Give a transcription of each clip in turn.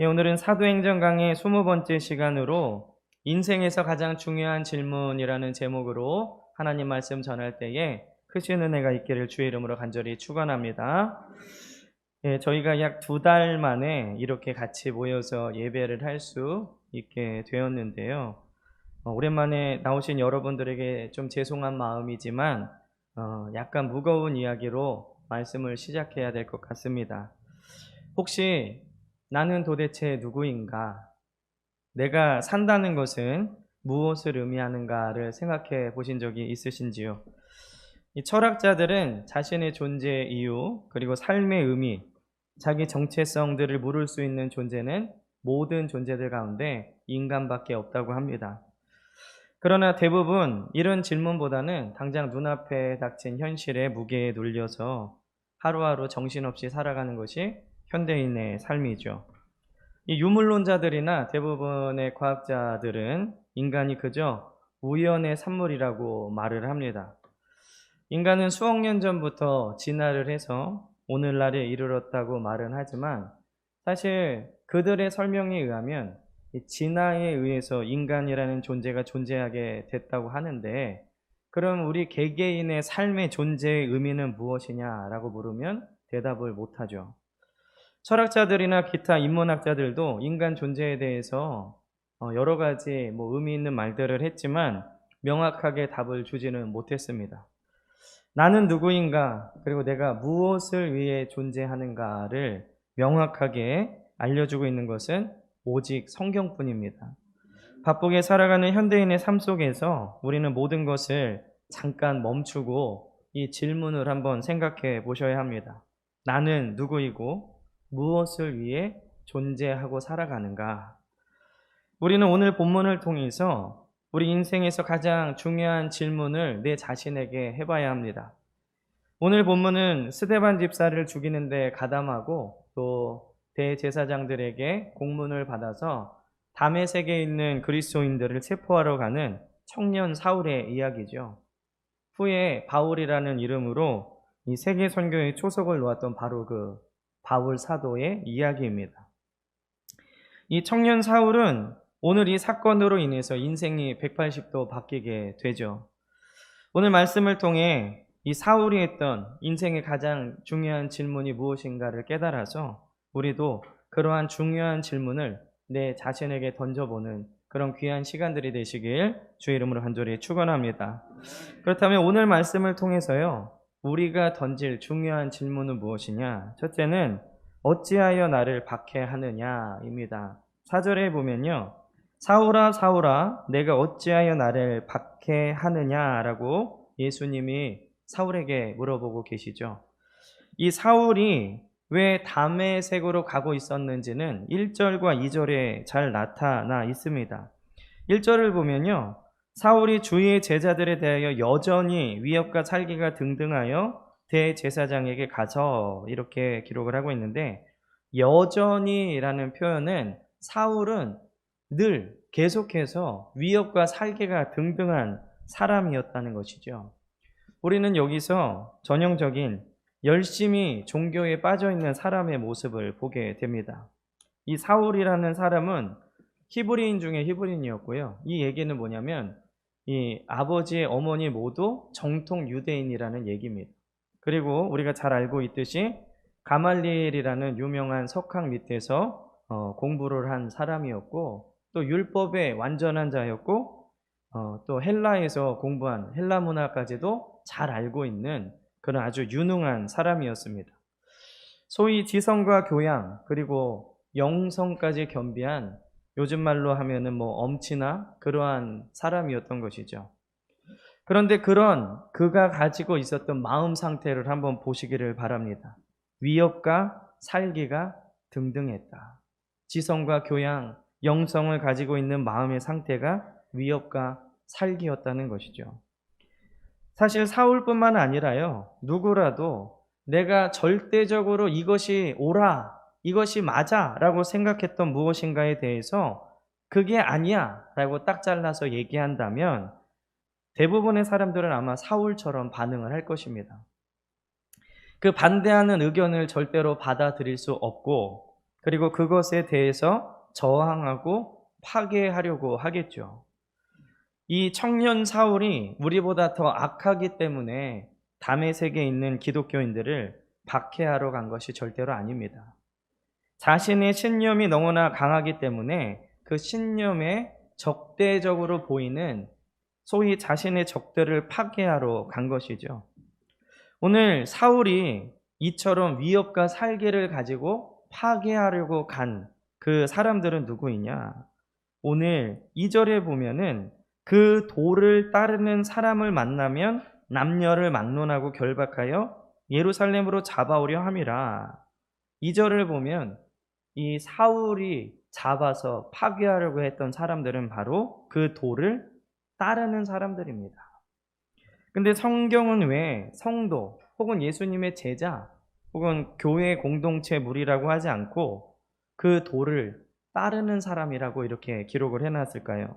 예, 오늘은 사도행전 강의 20번째 시간으로 인생에서 가장 중요한 질문이라는 제목으로 하나님 말씀 전할 때에 크신 은혜가 있기를 주의 이름으로 간절히 축원합니다. 예, 저희가 약 2달 만에 이렇게 같이 모여서 예배를 할 수 있게 되었는데요. 오랜만에 나오신 여러분들에게 좀 죄송한 마음이지만 약간 무거운 이야기로 말씀을 시작해야 될 것 같습니다. 혹시 나는 도대체 누구인가? 내가 산다는 것은 무엇을 의미하는가를 생각해 보신 적이 있으신지요? 이 철학자들은 자신의 존재의 이유, 그리고 삶의 의미, 자기 정체성들을 물을 수 있는 존재는 모든 존재들 가운데 인간밖에 없다고 합니다. 그러나 대부분 이런 질문보다는 당장 눈앞에 닥친 현실의 무게에 눌려서 하루하루 정신없이 살아가는 것이 현대인의 삶이죠. 이 유물론자들이나 대부분의 과학자들은 인간이 그저 우연의 산물이라고 말을 합니다. 인간은 수억 년 전부터 진화를 해서 오늘날에 이르렀다고 말은 하지만 사실 그들의 설명에 의하면 이 진화에 의해서 인간이라는 존재가 존재하게 됐다고 하는데, 그럼 우리 개개인의 삶의 존재의 의미는 무엇이냐라고 물으면 대답을 못하죠. 철학자들이나 기타 인문학자들도 인간 존재에 대해서 여러 가지 의미 있는 말들을 했지만 명확하게 답을 주지는 못했습니다. 나는 누구인가, 그리고 내가 무엇을 위해 존재하는가를 명확하게 알려주고 있는 것은 오직 성경뿐입니다. 바쁘게 살아가는 현대인의 삶 속에서 우리는 모든 것을 잠깐 멈추고 이 질문을 한번 생각해 보셔야 합니다. 나는 누구이고 무엇을 위해 존재하고 살아가는가? 우리는 오늘 본문을 통해서 우리 인생에서 가장 중요한 질문을 내 자신에게 해봐야 합니다. 오늘 본문은 스데반 집사를 죽이는 데 가담하고 또 대제사장들에게 공문을 받아서 다메섹에 있는 그리스도인들을 체포하러 가는 청년 사울의 이야기죠. 후에 바울이라는 이름으로 이 세계 선교의 초석을 놓았던 바로 그 바울 사도의 이야기입니다. 이 청년 사울은 오늘 이 사건으로 인해서 인생이 180도 바뀌게 되죠. 오늘 말씀을 통해 이 사울이 했던 인생의 가장 중요한 질문이 무엇인가를 깨달아서 우리도 그러한 중요한 질문을 내 자신에게 던져보는 그런 귀한 시간들이 되시길 주의 이름으로 간절히 축원합니다. 그렇다면 오늘 말씀을 통해서요, 우리가 던질 중요한 질문은 무엇이냐? 첫째는 어찌하여 나를 박해하느냐입니다. 4절에 보면요, 사울아 사울아 내가 어찌하여 나를 박해하느냐라고 예수님이 사울에게 물어보고 계시죠. 이 사울이 왜 다메섹으로 가고 있었는지는 1절과 2절에 잘 나타나 있습니다. 1절을 보면요, 사울이 주의 제자들에 대하여 여전히 위협과 살기가 등등하여 대제사장에게 가서 이렇게 기록을 하고 있는데, 여전히라는 표현은 사울은 늘 계속해서 위협과 살기가 등등한 사람이었다는 것이죠. 우리는 여기서 전형적인 열심히 종교에 빠져 있는 사람의 모습을 보게 됩니다. 이 사울이라는 사람은 히브리인 중에 히브리인이었고요. 이 얘기는 뭐냐면 이 아버지의 어머니 모두 정통 유대인이라는 얘기입니다. 그리고 우리가 잘 알고 있듯이 가말리엘이라는 유명한 석학 밑에서 공부를 한 사람이었고, 또 율법의 완전한 자였고, 또 헬라에서 공부한 헬라 문화까지도 잘 알고 있는 그런 아주 유능한 사람이었습니다. 소위 지성과 교양 그리고 영성까지 겸비한, 요즘 말로 하면은 엄치나 그러한 사람이었던 것이죠. 그런데 그런 그가 가지고 있었던 마음 상태를 한번 보시기를 바랍니다. 위협과 살기가 등등했다. 지성과 교양, 영성을 가지고 있는 마음의 상태가 위협과 살기였다는 것이죠. 사실 사울뿐만 아니라요, 누구라도 내가 절대적으로 이것이 옳아, 이것이 맞아 라고 생각했던 무엇인가에 대해서 그게 아니야 라고 딱 잘라서 얘기한다면 대부분의 사람들은 아마 사울처럼 반응을 할 것입니다. 그 반대하는 의견을 절대로 받아들일 수 없고, 그리고 그것에 대해서 저항하고 파괴하려고 하겠죠. 이 청년 사울이 우리보다 더 악하기 때문에 다메섹에 있는 기독교인들을 박해하러 간 것이 절대로 아닙니다. 자신의 신념이 너무나 강하기 때문에 그 신념에 적대적으로 보이는 소위 자신의 적들을 파괴하러 간 것이죠. 오늘 사울이 이처럼 위협과 살기를 가지고 파괴하려고 간 그 사람들은 누구이냐? 오늘 2절에 보면은 그 도를 따르는 사람을 만나면 남녀를 막론하고 결박하여 예루살렘으로 잡아오려 함이라. 2절을 보면 이 사울이 잡아서 파괴하려고 했던 사람들은 바로 그 도를 따르는 사람들입니다. 근데 성경은 왜 성도 혹은 예수님의 제자 혹은 교회 공동체 무리라고 하지 않고 그 도를 따르는 사람이라고 이렇게 기록을 해놨을까요?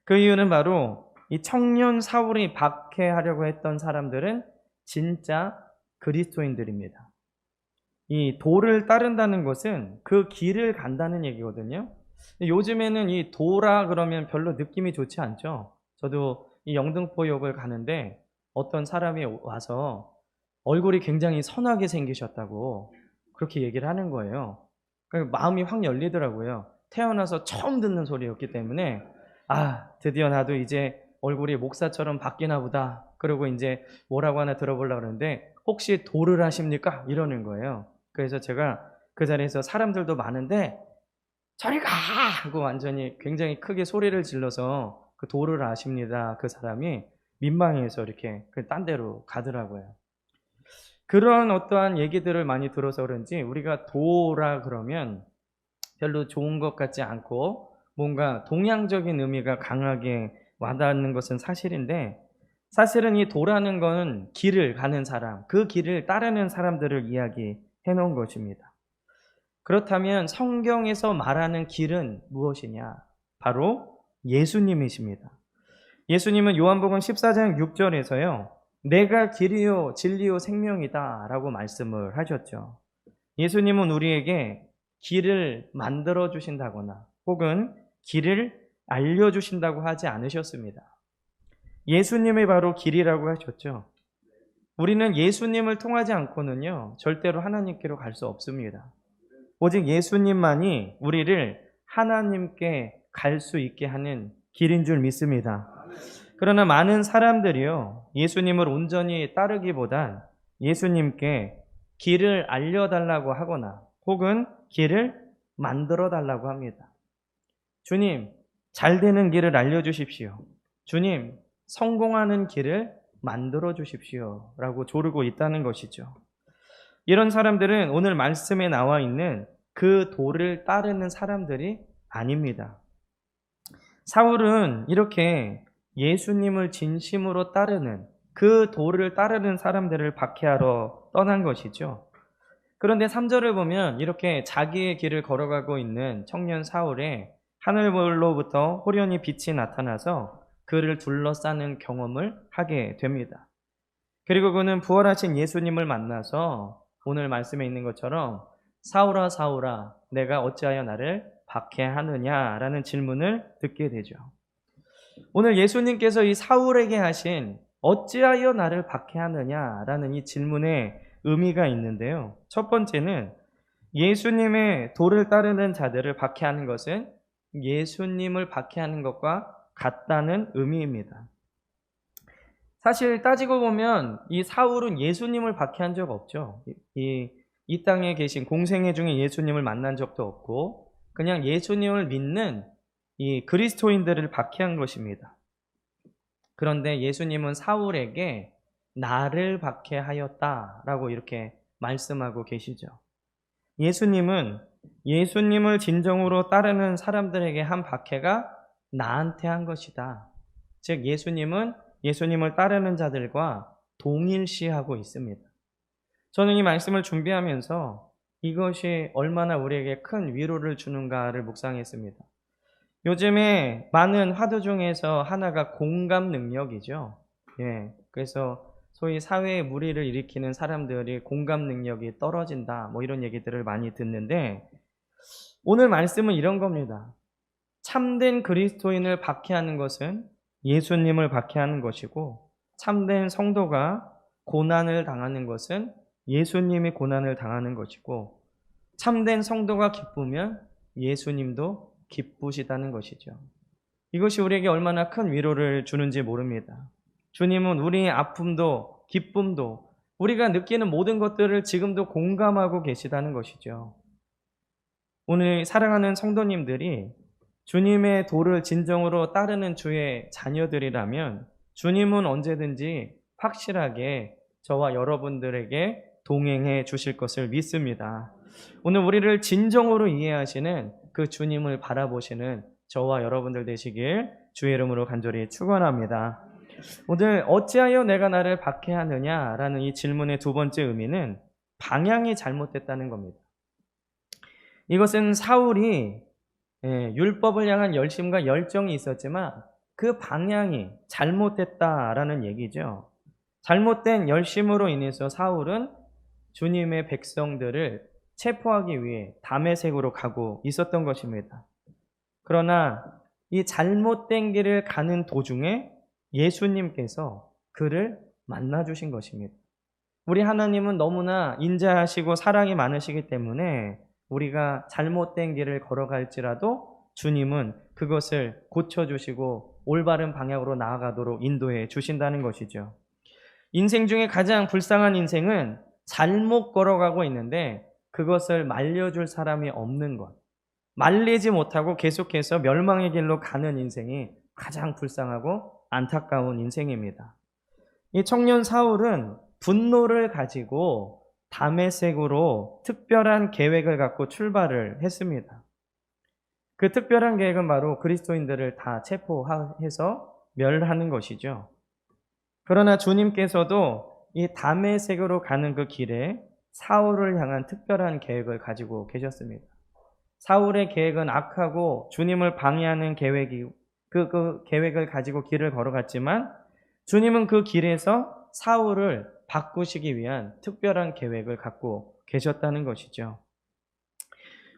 그 이유는 바로 이 청년 사울이 박해하려고 했던 사람들은 진짜 그리스도인들입니다. 이 도를 따른다는 것은 그 길을 간다는 얘기거든요. 요즘에는 이 도라 그러면 별로 느낌이 좋지 않죠. 저도 이 영등포역을 가는데 어떤 사람이 와서 얼굴이 굉장히 선하게 생기셨다고 그렇게 얘기를 하는 거예요. 마음이 확 열리더라고요. 태어나서 처음 듣는 소리였기 때문에 드디어 나도 이제 얼굴이 목사처럼 바뀌나 보다. 그러고 이제 뭐라고 하나 들어보려고 그러는데 혹시 도를 하십니까? 이러는 거예요. 그래서 제가 그 자리에서 사람들도 많은데 저리 가! 하고 완전히 굉장히 크게 소리를 질러서 그 도를 아십니다. 그 사람이 민망해서 이렇게 딴 데로 가더라고요. 그런 어떠한 얘기들을 많이 들어서 그런지 우리가 도라 그러면 별로 좋은 것 같지 않고 뭔가 동양적인 의미가 강하게 와닿는 것은 사실인데 사실은 이 도라는 건 길을 가는 사람, 그 길을 따르는 사람들을 이야기해 놓은 것입니다. 그렇다면 성경에서 말하는 길은 무엇이냐? 바로 예수님이십니다. 예수님은 요한복음 14장 6절에서요. 내가 길이요 진리요 생명이다 라고 말씀을 하셨죠. 예수님은 우리에게 길을 만들어 주신다거나 혹은 길을 알려주신다고 하지 않으셨습니다. 예수님이 바로 길이라고 하셨죠. 우리는 예수님을 통하지 않고는요 절대로 하나님께로 갈 수 없습니다. 오직 예수님만이 우리를 하나님께 갈 수 있게 하는 길인 줄 믿습니다. 그러나 많은 사람들이요 예수님을 온전히 따르기보단 예수님께 길을 알려달라고 하거나 혹은 길을 만들어 달라고 합니다. 주님, 잘 되는 길을 알려주십시오. 주님, 성공하는 길을 만들어 주십시오. 라고 조르고 있다는 것이죠. 이런 사람들은 오늘 말씀에 나와 있는 그 도를 따르는 사람들이 아닙니다. 사울은 이렇게 예수님을 진심으로 따르는 그 도를 따르는 사람들을 박해하러 떠난 것이죠. 그런데 3절을 보면 이렇게 자기의 길을 걸어가고 있는 청년 사울에 하늘로부터 호련히 빛이 나타나서 그를 둘러싸는 경험을 하게 됩니다. 그리고 그는 부활하신 예수님을 만나서 오늘 말씀에 있는 것처럼 사울아 사울아 내가 어찌하여 나를 박해하느냐라는 질문을 듣게 되죠. 오늘 예수님께서 이 사울에게 하신 어찌하여 나를 박해하느냐라는 이 질문의 의미가 있는데요. 첫 번째는 예수님의 도를 따르는 자들을 박해하는 것은 예수님을 박해하는 것과 같다는 의미입니다. 사실 따지고 보면 이 사울은 예수님을 박해한 적 없죠. 이 땅에 계신 공생애 중에 예수님을 만난 적도 없고 그냥 예수님을 믿는 이 그리스도인들을 박해한 것입니다. 그런데 예수님은 사울에게 나를 박해하였다라고 이렇게 말씀하고 계시죠. 예수님은 예수님을 진정으로 따르는 사람들에게 한 박해가 나한테 한 것이다. 즉 예수님은 예수님을 따르는 자들과 동일시하고 있습니다. 저는 이 말씀을 준비하면서 이것이 얼마나 우리에게 큰 위로를 주는가를 묵상했습니다. 요즘에 많은 화두 중에서 하나가 공감 능력이죠. 그래서 소위 사회에 무리를 일으키는 사람들이 공감 능력이 떨어진다, 뭐 이런 얘기들을 많이 듣는데, 오늘 말씀은 이런 겁니다. 참된 그리스도인을 박해하는 것은 예수님을 박해하는 것이고, 참된 성도가 고난을 당하는 것은 예수님이 고난을 당하는 것이고, 참된 성도가 기쁘면 예수님도 기쁘시다는 것이죠. 이것이 우리에게 얼마나 큰 위로를 주는지 모릅니다. 주님은 우리의 아픔도 기쁨도 우리가 느끼는 모든 것들을 지금도 공감하고 계시다는 것이죠. 오늘 사랑하는 성도님들이 주님의 도를 진정으로 따르는 주의 자녀들이라면 주님은 언제든지 확실하게 저와 여러분들에게 동행해 주실 것을 믿습니다. 오늘 우리를 진정으로 이해하시는 그 주님을 바라보시는 저와 여러분들 되시길 주의 이름으로 간절히 축원합니다. 오늘 어찌하여 내가 나를 박해하느냐라는 이 질문의 두 번째 의미는 방향이 잘못됐다는 겁니다. 이것은 사울이 율법을 향한 열심과 열정이 있었지만 그 방향이 잘못됐다라는 얘기죠. 잘못된 열심으로 인해서 사울은 주님의 백성들을 체포하기 위해 다메섹으로 가고 있었던 것입니다. 그러나 이 잘못된 길을 가는 도중에 예수님께서 그를 만나주신 것입니다. 우리 하나님은 너무나 인자하시고 사랑이 많으시기 때문에 우리가 잘못된 길을 걸어갈지라도 주님은 그것을 고쳐주시고 올바른 방향으로 나아가도록 인도해 주신다는 것이죠. 인생 중에 가장 불쌍한 인생은 잘못 걸어가고 있는데 그것을 말려줄 사람이 없는 것. 말리지 못하고 계속해서 멸망의 길로 가는 인생이 가장 불쌍하고 안타까운 인생입니다. 이 청년 사울은 분노를 가지고 다메섹으로 특별한 계획을 갖고 출발을 했습니다. 그 특별한 계획은 바로 그리스도인들을 다 체포해서 멸하는 것이죠. 그러나 주님께서도 이 다메섹으로 가는 그 길에 사울을 향한 특별한 계획을 가지고 계셨습니다. 사울의 계획은 악하고 주님을 방해하는 계획이 그 계획을 가지고 길을 걸어갔지만 주님은 그 길에서 사울을 바꾸시기 위한 특별한 계획을 갖고 계셨다는 것이죠.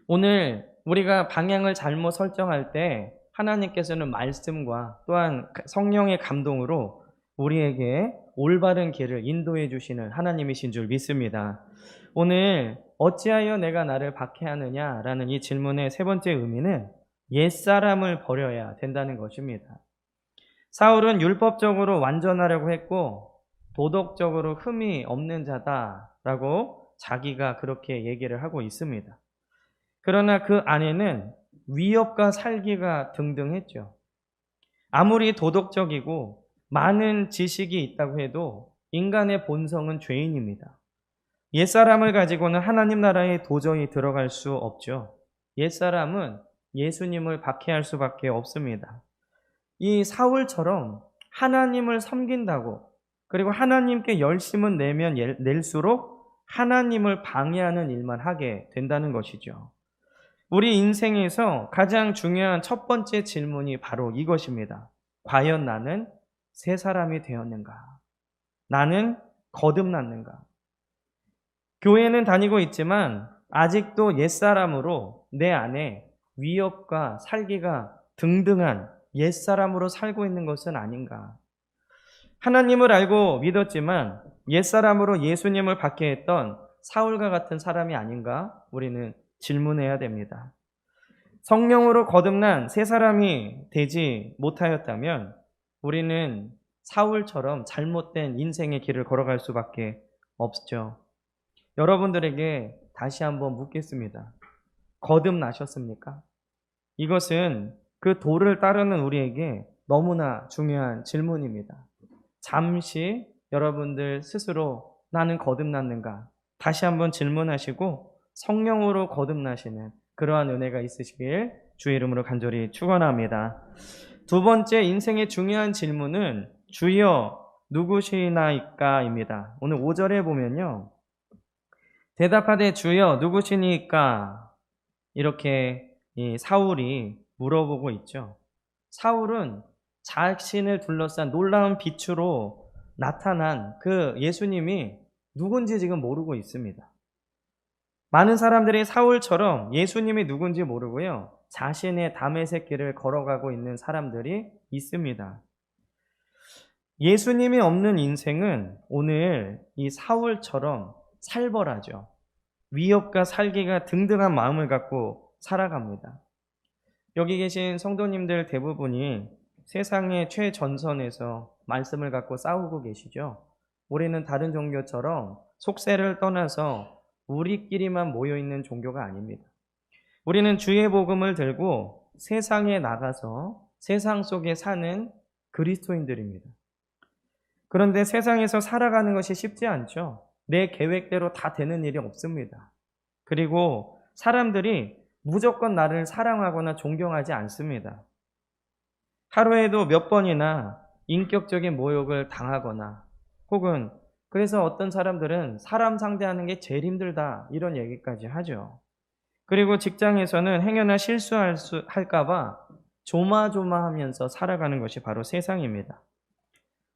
오늘 우리가 방향을 잘못 설정할 때 하나님께서는 말씀과 또한 성령의 감동으로 우리에게 올바른 길을 인도해 주시는 하나님이신 줄 믿습니다. 오늘 어찌하여 내가 나를 박해하느냐라는 이 질문의 세 번째 의미는 옛사람을 버려야 된다는 것입니다. 사울은 율법적으로 완전하려고 했고 도덕적으로 흠이 없는 자다라고 자기가 그렇게 얘기를 하고 있습니다. 그러나 그 안에는 위협과 살기가 등등했죠. 아무리 도덕적이고 많은 지식이 있다고 해도 인간의 본성은 죄인입니다. 옛사람을 가지고는 하나님 나라에 도저히 들어갈 수 없죠. 옛사람은 예수님을 박해할 수밖에 없습니다. 이 사울처럼 하나님을 섬긴다고 그리고 하나님께 열심을 내면 낼수록 하나님을 방해하는 일만 하게 된다는 것이죠. 우리 인생에서 가장 중요한 첫 번째 질문이 바로 이것입니다. 과연 나는 새 사람이 되었는가? 나는 거듭났는가? 교회는 다니고 있지만 아직도 옛사람으로 내 안에 위협과 살기가 등등한 옛사람으로 살고 있는 것은 아닌가? 하나님을 알고 믿었지만 옛사람으로 예수님을 박해했던 사울과 같은 사람이 아닌가? 우리는 질문해야 됩니다. 성령으로 거듭난 새 사람이 되지 못하였다면 우리는 사울처럼 잘못된 인생의 길을 걸어갈 수밖에 없죠. 여러분들에게 다시 한번 묻겠습니다. 거듭나셨습니까? 이것은 그 도를 따르는 우리에게 너무나 중요한 질문입니다. 잠시 여러분들 스스로 나는 거듭났는가? 다시 한번 질문하시고 성령으로 거듭나시는 그러한 은혜가 있으시길 주의 이름으로 간절히 축원합니다. 두 번째 인생의 중요한 질문은 주여 누구시나이까입니다. 오늘 5절에 보면요. 대답하되 주여 누구시니까 이렇게 사울이 물어보고 있죠. 사울은 자신을 둘러싼 놀라운 빛으로 나타난 그 예수님이 누군지 지금 모르고 있습니다. 많은 사람들이 사울처럼 예수님이 누군지 모르고요, 자신의 다메섹 길을 걸어가고 있는 사람들이 있습니다. 예수님이 없는 인생은 오늘 이 사울처럼 살벌하죠. 위협과 살기가 등등한 마음을 갖고 살아갑니다. 여기 계신 성도님들 대부분이 세상의 최전선에서 말씀을 갖고 싸우고 계시죠. 우리는 다른 종교처럼 속세를 떠나서 우리끼리만 모여있는 종교가 아닙니다. 우리는 주의 복음을 들고 세상에 나가서 세상 속에 사는 그리스도인들입니다. 그런데 세상에서 살아가는 것이 쉽지 않죠. 내 계획대로 다 되는 일이 없습니다. 그리고 사람들이 무조건 나를 사랑하거나 존경하지 않습니다. 하루에도 몇 번이나 인격적인 모욕을 당하거나, 혹은 그래서 어떤 사람들은 사람 상대하는 게 제일 힘들다, 이런 얘기까지 하죠. 그리고 직장에서는 행여나 실수할까봐 조마조마하면서 살아가는 것이 바로 세상입니다.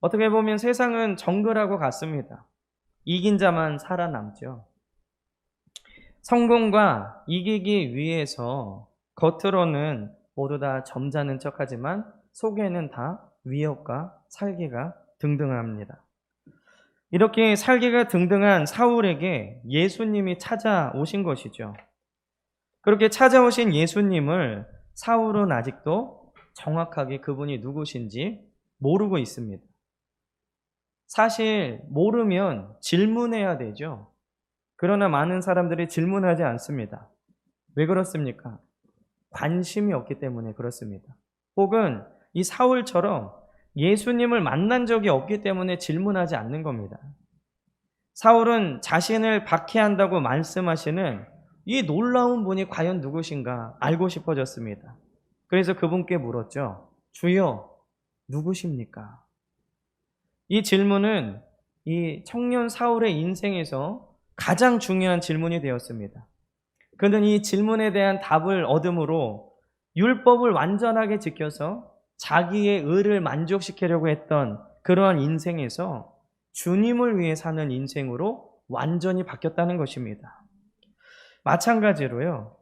어떻게 보면 세상은 정글하고 같습니다. 이긴 자만 살아남죠. 성공과 이기기 위해서 겉으로는 모두 다 점잖은 척하지만 속에는 다 위협과 살기가 등등합니다. 이렇게 살기가 등등한 사울에게 예수님이 찾아오신 것이죠. 그렇게 찾아오신 예수님을 사울은 아직도 정확하게 그분이 누구신지 모르고 있습니다. 사실 모르면 질문해야 되죠. 그러나 많은 사람들이 질문하지 않습니다. 왜 그렇습니까? 관심이 없기 때문에 그렇습니다. 혹은 이 사울처럼 예수님을 만난 적이 없기 때문에 질문하지 않는 겁니다. 사울은 자신을 박해한다고 말씀하시는 이 놀라운 분이 과연 누구신가 알고 싶어졌습니다. 그래서 그분께 물었죠. 주여, 누구십니까? 이 질문은 이 청년 사울의 인생에서 가장 중요한 질문이 되었습니다. 그는 이 질문에 대한 답을 얻음으로 율법을 완전하게 지켜서 자기의 의를 만족시키려고 했던 그러한 인생에서 주님을 위해 사는 인생으로 완전히 바뀌었다는 것입니다. 마찬가지로요,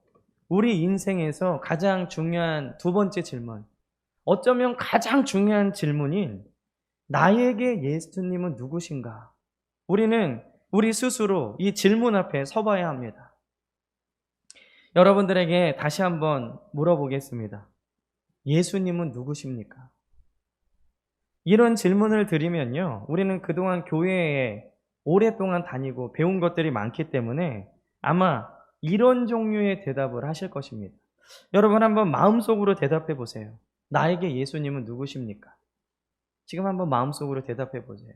우리 인생에서 가장 중요한 두 번째 질문, 어쩌면 가장 중요한 질문인 나에게 예수님은 누구신가? 우리는 우리 스스로 이 질문 앞에 서봐야 합니다. 여러분들에게 다시 한번 물어보겠습니다. 예수님은 누구십니까? 이런 질문을 드리면요, 우리는 그동안 교회에 오랫동안 다니고 배운 것들이 많기 때문에 아마 이런 종류의 대답을 하실 것입니다. 여러분 한번 마음속으로 대답해 보세요. 나에게 예수님은 누구십니까? 지금 한번 마음속으로 대답해 보세요.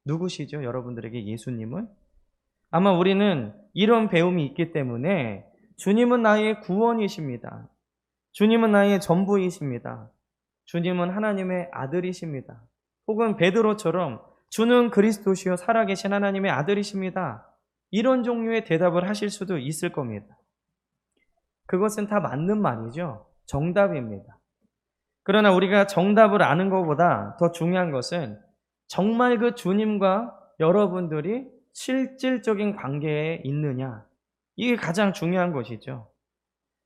누구시죠? 여러분들에게 예수님은? 아마 우리는 이런 배움이 있기 때문에 주님은 나의 구원이십니다. 주님은 나의 전부이십니다. 주님은 하나님의 아들이십니다. 혹은 베드로처럼 주는 그리스도시요 살아계신 하나님의 아들이십니다. 이런 종류의 대답을 하실 수도 있을 겁니다. 그것은 다 맞는 말이죠. 정답입니다. 그러나 우리가 정답을 아는 것보다 더 중요한 것은 정말 그 주님과 여러분들이 실질적인 관계에 있느냐, 이게 가장 중요한 것이죠.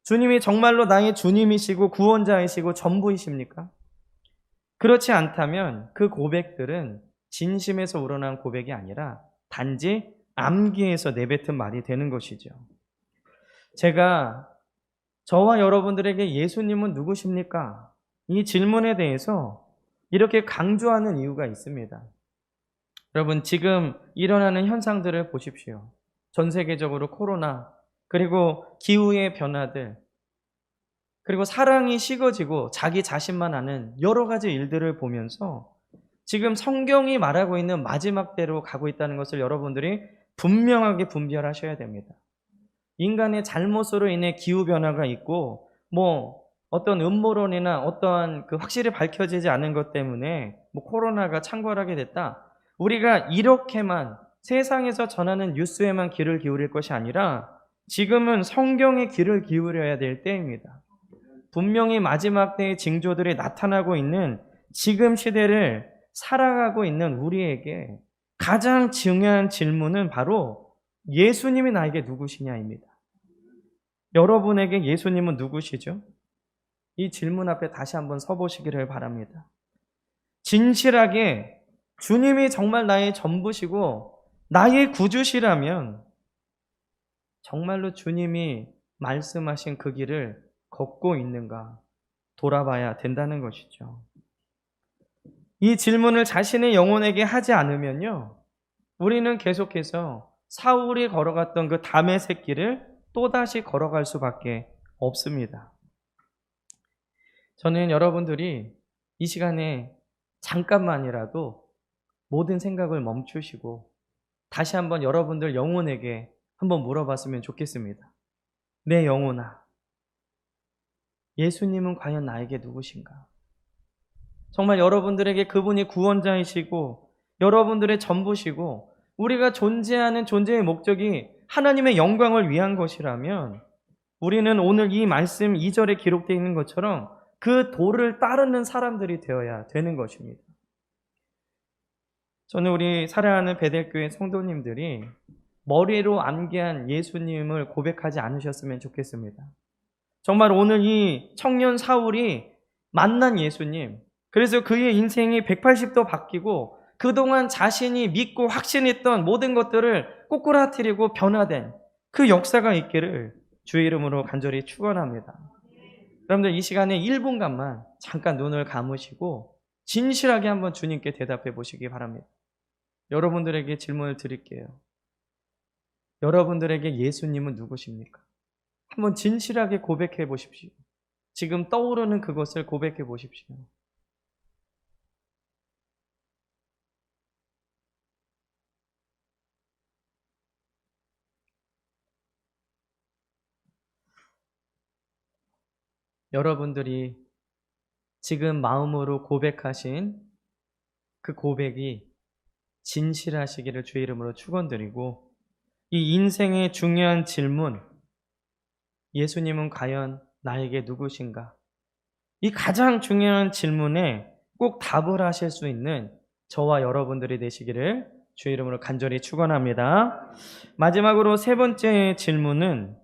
주님이 정말로 나의 주님이시고 구원자이시고 전부이십니까? 그렇지 않다면 그 고백들은 진심에서 우러난 고백이 아니라 단지 암기에서 내뱉은 말이 되는 것이죠. 제가 저와 여러분들에게 예수님은 누구십니까? 이 질문에 대해서 이렇게 강조하는 이유가 있습니다. 여러분, 지금 일어나는 현상들을 보십시오. 전 세계적으로 코로나, 그리고 기후의 변화들, 그리고 사랑이 식어지고 자기 자신만 아는 여러 가지 일들을 보면서 지금 성경이 말하고 있는 마지막 때로 가고 있다는 것을 여러분들이 분명하게 분별하셔야 됩니다. 인간의 잘못으로 인해 기후변화가 있고, 어떤 음모론이나 어떠한 확실히 밝혀지지 않은 것 때문에 코로나가 창궐하게 됐다. 우리가 이렇게만 세상에서 전하는 뉴스에만 귀를 기울일 것이 아니라 지금은 성경에 귀를 기울여야 될 때입니다. 분명히 마지막 때의 징조들이 나타나고 있는 지금 시대를 살아가고 있는 우리에게 가장 중요한 질문은 바로 예수님이 나에게 누구시냐입니다. 여러분에게 예수님은 누구시죠? 이 질문 앞에 다시 한번 서보시기를 바랍니다. 진실하게 주님이 정말 나의 전부시고 나의 구주시라면 정말로 주님이 말씀하신 그 길을 걷고 있는가 돌아봐야 된다는 것이죠. 이 질문을 자신의 영혼에게 하지 않으면요, 우리는 계속해서 사울이 걸어갔던 그 다메섹 길을 또다시 걸어갈 수밖에 없습니다. 저는 여러분들이 이 시간에 잠깐만이라도 모든 생각을 멈추시고 다시 한번 여러분들 영혼에게 한번 물어봤으면 좋겠습니다. 내 영혼아, 예수님은 과연 나에게 누구신가? 정말 여러분들에게 그분이 구원자이시고 여러분들의 전부시고 우리가 존재하는 존재의 목적이 하나님의 영광을 위한 것이라면 우리는 오늘 이 말씀 2절에 기록되어 있는 것처럼 그 도를 따르는 사람들이 되어야 되는 것입니다. 저는 우리 사랑하는 베델교회 성도님들이 머리로 암기한 예수님을 고백하지 않으셨으면 좋겠습니다. 정말 오늘 이 청년 사울이 만난 예수님, 그래서 그의 인생이 180도 바뀌고 그동안 자신이 믿고 확신했던 모든 것들을 꼬꾸라뜨리고 변화된 그 역사가 있기를 주의 이름으로 간절히 축원합니다. 여러분들 이 시간에 1분간만 잠깐 눈을 감으시고 진실하게 한번 주님께 대답해 보시기 바랍니다. 여러분들에게 질문을 드릴게요. 여러분들에게 예수님은 누구십니까? 한번 진실하게 고백해 보십시오. 지금 떠오르는 그것을 고백해 보십시오. 여러분들이 지금 마음으로 고백하신 그 고백이 진실하시기를 주의 이름으로 축원드리고, 이 인생의 중요한 질문, 예수님은 과연 나에게 누구신가? 이 가장 중요한 질문에 꼭 답을 하실 수 있는 저와 여러분들이 되시기를 주의 이름으로 간절히 축원합니다. 마지막으로 세 번째 질문은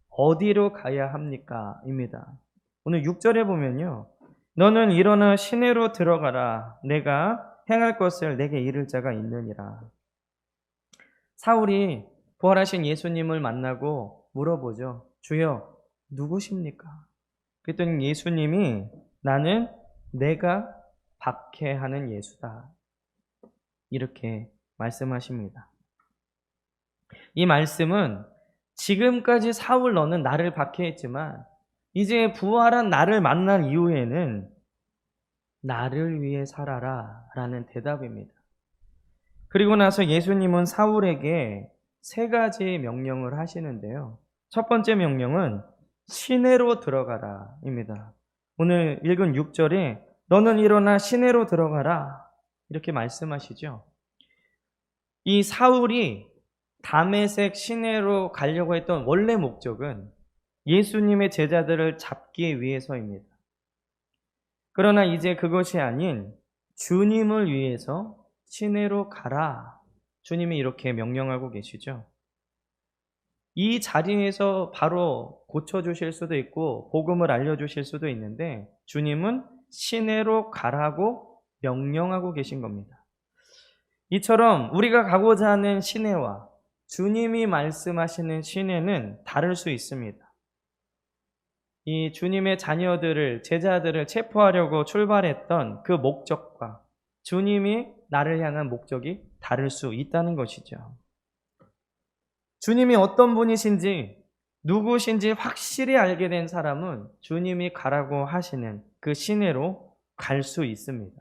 어디로 가야 합니까? 입니다. 오늘 6절에 보면요, 너는 일어나 시내로 들어가라. 내가 행할 것을 내게 이를 자가 있느니라. 사울이 부활하신 예수님을 만나고 물어보죠. 주여, 누구십니까? 그랬더니 예수님이 나는 내가 박해하는 예수다. 이렇게 말씀하십니다. 이 말씀은 지금까지 사울 너는 나를 박해했지만 이제 부활한 나를 만난 이후에는 나를 위해 살아라 라는 대답입니다. 그리고 나서 예수님은 사울에게 세 가지 명령을 하시는데요. 첫 번째 명령은 시내로 들어가라 입니다. 오늘 읽은 6절에 너는 일어나 시내로 들어가라 이렇게 말씀하시죠. 이 사울이 다메섹 시내로 가려고 했던 원래 목적은 예수님의 제자들을 잡기 위해서입니다. 그러나 이제 그것이 아닌 주님을 위해서 시내로 가라. 주님이 이렇게 명령하고 계시죠. 이 자리에서 바로 고쳐주실 수도 있고 복음을 알려주실 수도 있는데 주님은 시내로 가라고 명령하고 계신 겁니다. 이처럼 우리가 가고자 하는 시내와 주님이 말씀하시는 시내는 다를 수 있습니다. 이 주님의 자녀들을, 제자들을 체포하려고 출발했던 그 목적과 주님이 나를 향한 목적이 다를 수 있다는 것이죠. 주님이 어떤 분이신지, 누구신지 확실히 알게 된 사람은 주님이 가라고 하시는 그 시내로 갈 수 있습니다.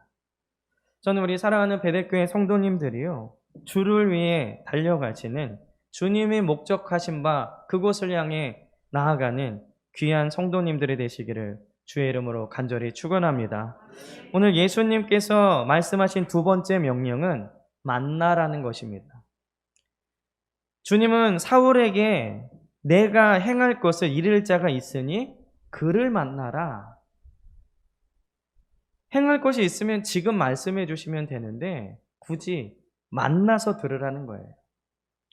저는 우리 사랑하는 베델교회 성도님들이요, 주를 위해 달려가시는 주님이 목적하신 바 그곳을 향해 나아가는 귀한 성도님들이 되시기를 주의 이름으로 간절히 축원합니다. 오늘 예수님께서 말씀하신 두 번째 명령은 만나라는 것입니다. 주님은 사울에게 내가 행할 것을 이를 자가 있으니 그를 만나라. 행할 것이 있으면 지금 말씀해 주시면 되는데 굳이 만나서 들으라는 거예요.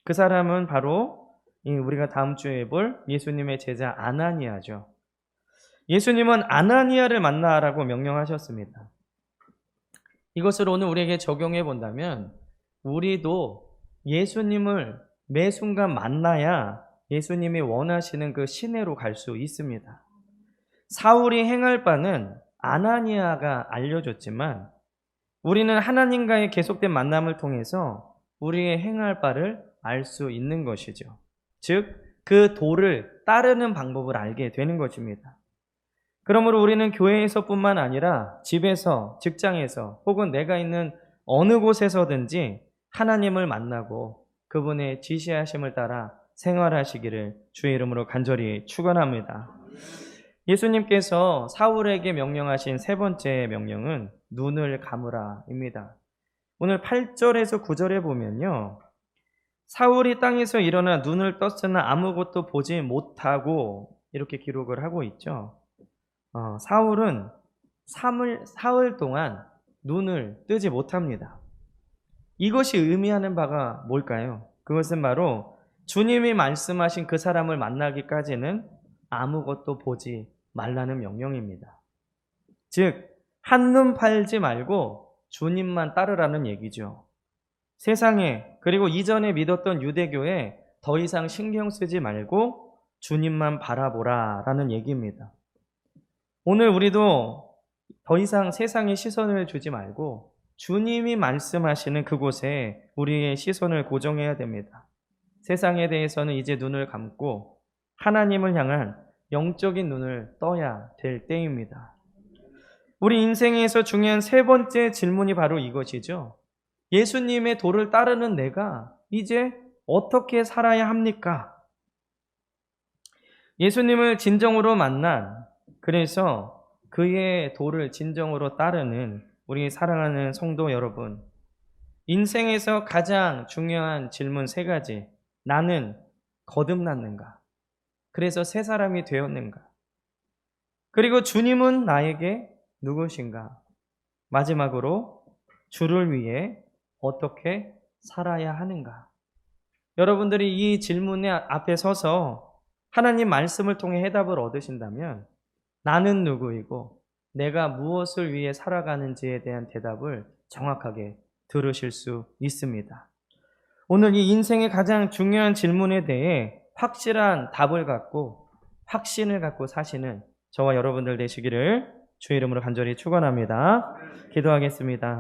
그 사람은 바로 우리가 다음 주에 볼 예수님의 제자 아나니아죠. 예수님은 아나니아를 만나라고 명령하셨습니다. 이것을 오늘 우리에게 적용해 본다면 우리도 예수님을 매 순간 만나야 예수님이 원하시는 그 시내로 갈 수 있습니다. 사울이 행할 바는 아나니아가 알려줬지만 우리는 하나님과의 계속된 만남을 통해서 우리의 행할 바를 알 수 있는 것이죠. 즉, 그 도를 따르는 방법을 알게 되는 것입니다. 그러므로 우리는 교회에서뿐만 아니라 집에서, 직장에서 혹은 내가 있는 어느 곳에서든지 하나님을 만나고 그분의 지시하심을 따라 생활하시기를 주의 이름으로 간절히 축원합니다. 예수님께서 사울에게 명령하신 세 번째 명령은 눈을 감으라입니다. 오늘 8절에서 9절에 보면요. 사울이 땅에서 일어나 눈을 떴으나 아무것도 보지 못하고 이렇게 기록을 하고 있죠. 사울은 사흘 동안 눈을 뜨지 못합니다. 이것이 의미하는 바가 뭘까요? 그것은 바로 주님이 말씀하신 그 사람을 만나기까지는 아무것도 보지 말라는 명령입니다. 즉, 한눈 팔지 말고 주님만 따르라는 얘기죠. 세상에, 그리고 이전에 믿었던 유대교에 더 이상 신경 쓰지 말고 주님만 바라보라라는 얘기입니다. 오늘 우리도 더 이상 세상에 시선을 주지 말고 주님이 말씀하시는 그곳에 우리의 시선을 고정해야 됩니다. 세상에 대해서는 이제 눈을 감고 하나님을 향한 영적인 눈을 떠야 될 때입니다. 우리 인생에서 중요한 세 번째 질문이 바로 이것이죠. 예수님의 도를 따르는 내가 이제 어떻게 살아야 합니까? 예수님을 진정으로 만난, 그래서 그의 도를 진정으로 따르는 우리 사랑하는 성도 여러분, 인생에서 가장 중요한 질문 세 가지. 나는 거듭났는가? 그래서 새 사람이 되었는가? 그리고 주님은 나에게 누구신가? 마지막으로 주를 위해 어떻게 살아야 하는가? 여러분들이 이 질문의 앞에 서서 하나님 말씀을 통해 해답을 얻으신다면 나는 누구이고 내가 무엇을 위해 살아가는지에 대한 대답을 정확하게 들으실 수 있습니다. 오늘 이 인생의 가장 중요한 질문에 대해 확실한 답을 갖고 확신을 갖고 사시는 저와 여러분들 되시기를 주의 이름으로 간절히 축원합니다. 기도하겠습니다.